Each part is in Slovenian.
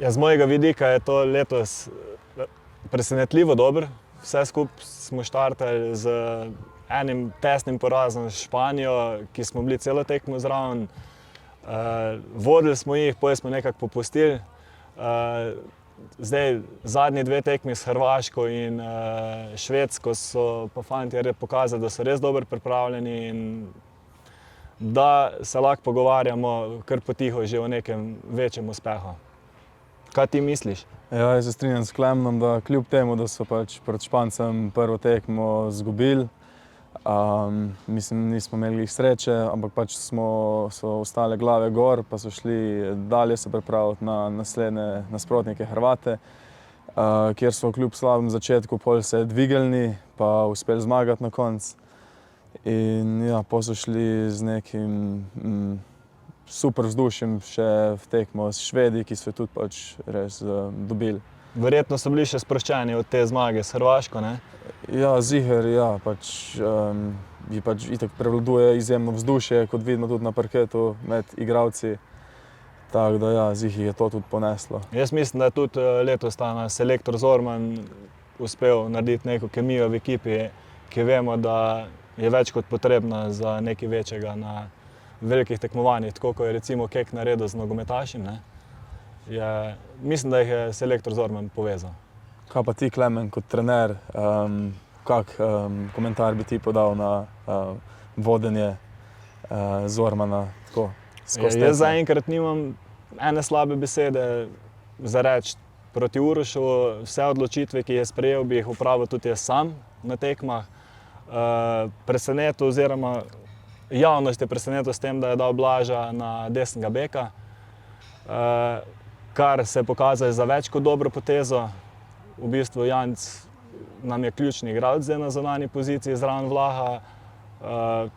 Z mojega vidika je to letos presenetljivo dobro. Vse skupaj smo štartali z enim tesnim porazom s Španijo, ki smo bili celo tekmo zraven. Vodili smo jih, potem smo nekako popustili. Zdaj, zadnji dve tekmi s Hrvaško in Švedsko so pa fantje pokazali, da so res dobro pripravljeni in da se lahko pogovarjamo kar potiho že o nekem večjem uspehu. Kaj ti misliš? Ja, jaz se strinjam s Klemnom, da kljub temu, da so pač pred Špancem prvo tekmo izgubili, mislim, nismo imeli sreče, ampak pač so ostale glave gor, pa so šli dalje se pripraviti na naslednje nasprotnike Hrvate, kjer so kljub slabem začetku pol se dvignili, pa uspeli zmagati na koncu. In ja, pa so šli z nekim super vzdušjem še v tekmo s Švedi, ki so tudi pač res dobili. Verjetno so bili še sproščeni od te zmage s Hrvaško, ne? Ja, ziher, ja, pač itak prevladuje izjemno vzdušje, kot vidimo tudi na parketu med igralci. Tako da ja, ziher je to tudi poneslo. Jaz mislim, da je tudi letos ta selektor Zorman uspel narediti neko kemijo v ekipi, ki vemo, da je več kot potrebna za nekaj večjega na velikih tekmovanjih, tako kot je recimo Kek naredil z nogometašem. Mislim, da jih je selektor Zorman povezal. Kaj pa ti, Klemen, kot trener, kak komentar bi ti podal na vodenje Zormana? Jaz zaenkrat nimam ene slabe besede za reči proti Urošu. Vse odločitve, ki je sprejel, bi jih opravil tudi jaz sam na tekmah. Presenetil oziroma javnost je presenetil s tem, da je dal Blaža na desnega beka, kar se je pokazalo za več kot dobro potezo. V bistvu Janc nam je ključni igralec zdaj na zunanji poziciji zraven Vlaha,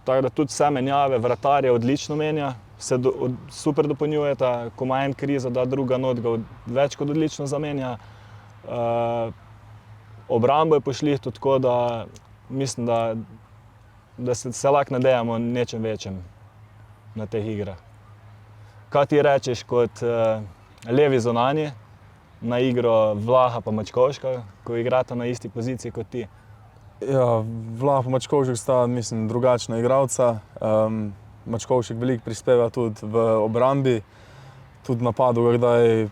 tako da tudi vse menjave, vratar je odlično menja, se super dopolnjujeta, ko ima en krizo, da druga not ga več kot odlično zamenja. Obrambo je pošlihtil, tako da mislim, da se lahko nadejamo nečem večjem na teh igrah. Kaj ti rečeš kot levi zunanji na igro Vlaha pa Mačkovška, ko igrata na isti poziciji kot ti? Ja, Vlah pa Mačkovšek sta, mislim, drugačna igralca. Mačkovšek veliko prispeva tudi v obrambi, tudi v napadu ga kdaj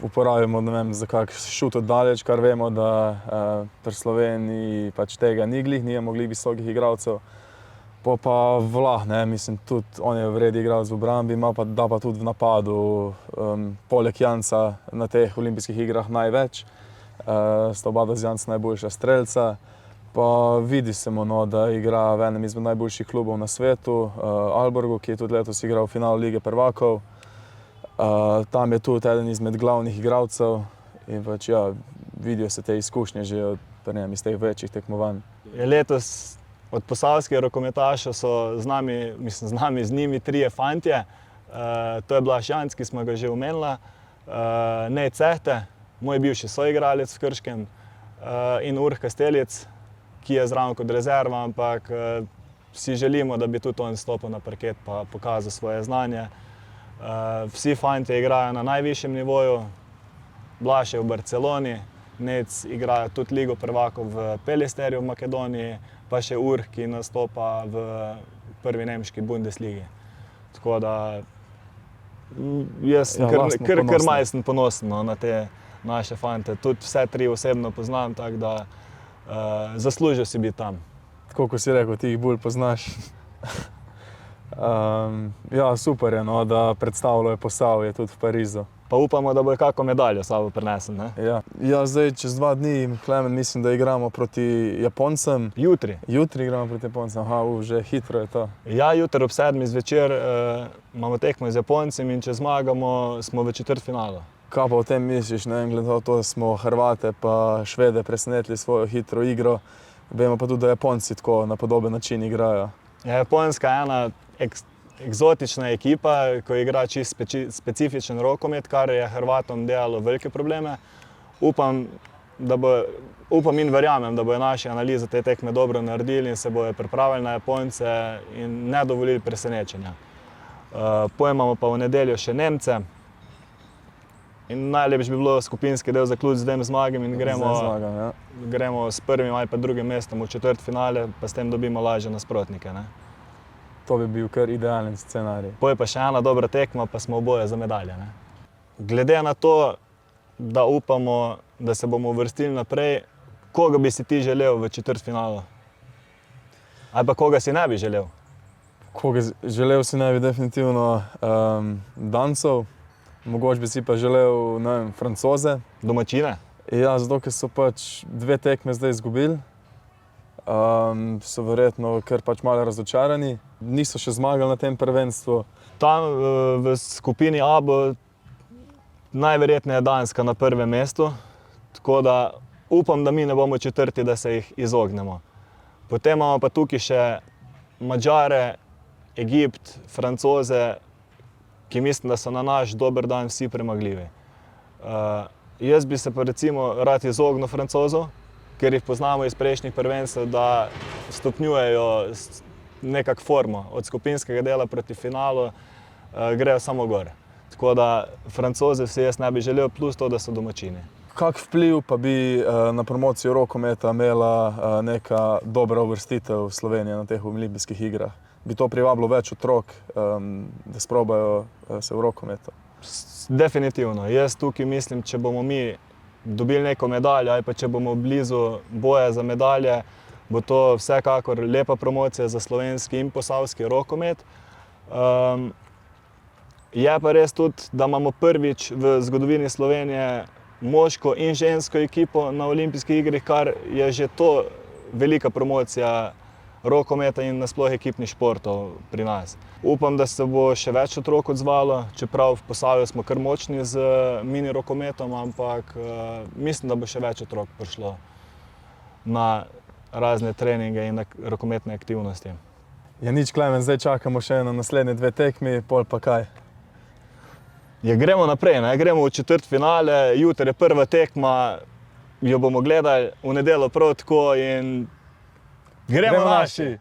uporabimo, ne vem, za kak šut od daleč, kar vemo, da pri Sloveniji pač tega ni glih, nije mogli visokih igralcev. Pa Vlah, ne, mislim, tudi on je vredi igralec v obrambi, da pa tudi v napadu, poleg Janca na teh olimpijskih igrah največ. Sta oba z Jancem najboljša strelca. Pa vidi se mu, no, da igra v enem izmed najboljših klubov na svetu, Aalborgu, ki je tudi letos igral v finalu Lige prvakov. Tam je tudi eden izmed glavnih igralcev in pač ja, vidijo se te izkušnje že iz teh večjih tekmovanj. Letos od posavskih rokometašev so z njimi trije fantje. To je Blaž Janc, ki smo ga že omenila, Nej Cehte, moj bivši soigralec v Krškem, in Urh Kastelic, ki je zraven kot rezerva, ampak si želimo, da bi tudi on stopil na parket pa pokazal svoje znanje. Vsi fantje igrajo na najvišjem nivoju, Blaž je v Barceloni, Nec igra tudi Ligo prvakov v Pelisterju v Makedoniji, pa še Urh, ki nastopa v prvi nemški Bundesligi. Tako da jaz kar malo sem ponosen na te naše fante. Tudi vse tri osebno poznam, tako da zaslužil si biti tam. Tako kot si rekel, ti jih bolj poznaš. Ja, super je, no, da predstavljajo Posavje tudi v Parizu. Pa upamo, da bojo kako medaljo s sabo prinesli, ne? Ja, zdaj čez 2 dni, Klemen, mislim, da igramo proti Japoncem. Jutri? Jutri igramo proti Japoncem, že hitro je to. Ja, jutri ob 7 zvečer imamo tekmo z Japoncem in če zmagamo, smo v četrtfinalu. Kaj pa o tem misliš, ne vem, glede na to, da smo Hrvate pa Švede presenetili svojo hitro igro, vemo pa tudi, da Japonci tako na podoben način igrajo. Japonska je ena eksotična ekipa, ko igra čisto specifičen rokomet, kar je Hrvatom delalo velike probleme. Upam in verjamem, da bojo naši analize te tekme dobro naredili in se bojo pripravili na Japonce in ne dovolili presenečenja. Potem imamo pa v nedeljo še Nemce. In najlepše bi bilo skupinski del zaključiti z 2 zmagami in Zmagam, ja. gremo s prvim ali pa drugim mestom v četrtfinale, pa s tem dobimo lažje nasprotnike. Ne? To bi bil kar idealen scenarij. Poje pa še ena dobra tekma, pa smo oboje za medalje. Ne? Glede na to, da upamo, da se bomo uvrstili naprej, koga bi si ti želel v četrtfinalu? Ali pa koga si ne bi želel? Želel si ne bi definitivno Dancov, mogoče bi si pa želel, ne vem, Francoze. Domačine? Ja, zato ker so pač 2 tekme zdaj izgubili. So verjetno kar pač malo razočarani. Niso še zmagali na tem prvenstvu. Tam v skupini A bo najverjetneje Danska na prvem mestu, tako da upam, da mi ne bomo četrti, da se jih izognemo. Potem imamo pa tukaj še Madžare, Egipt, Francoze, ki mislim, da so na naš dober dan vsi premagljivi. Jaz bi se pa recimo rad izognil Francozov, ker jih poznamo iz prejšnjih prvenstev, da stopnjujejo nekako formo. Od skupinskega dela proti finalu grejo samo gore. Tako da Francoze si jaz ne bi želel, plus to, da so domačini. Kak vpliv pa bi na promocijo rokometa imela neka dobra uvrstitev Slovenije na teh olimpijskih igrah? Bi to privabilo več otrok, da sprobajo se v rokometu? Definitivno. Jaz tukaj mislim, če bomo mi dobili neko medaljo ali pa če bomo blizu boja za medalje, bo to vsekakor lepa promocija za slovenski in posavski rokomet. Je pa res tudi, da imamo prvič v zgodovini Slovenije moško in žensko ekipo na olimpijskih igrah, kar je že to velika promocija rokometa in nasploh ekipnih športov pri nas. Upam, da se bo še več otrok odzvalo, čeprav v Posavju smo kar močni z mini rokometom, ampak mislim, da bo še več otrok prišlo na razne treninge in na rokometne aktivnosti. Ja, nič, Klemen, zdaj čakamo še na naslednje 2 tekmi, pol pa kaj? Ja, gremo naprej, ne? Gremo v četrtfinale, jutri je prva tekma, jo bomo gledali v nedeljo prav tako in gremo naši!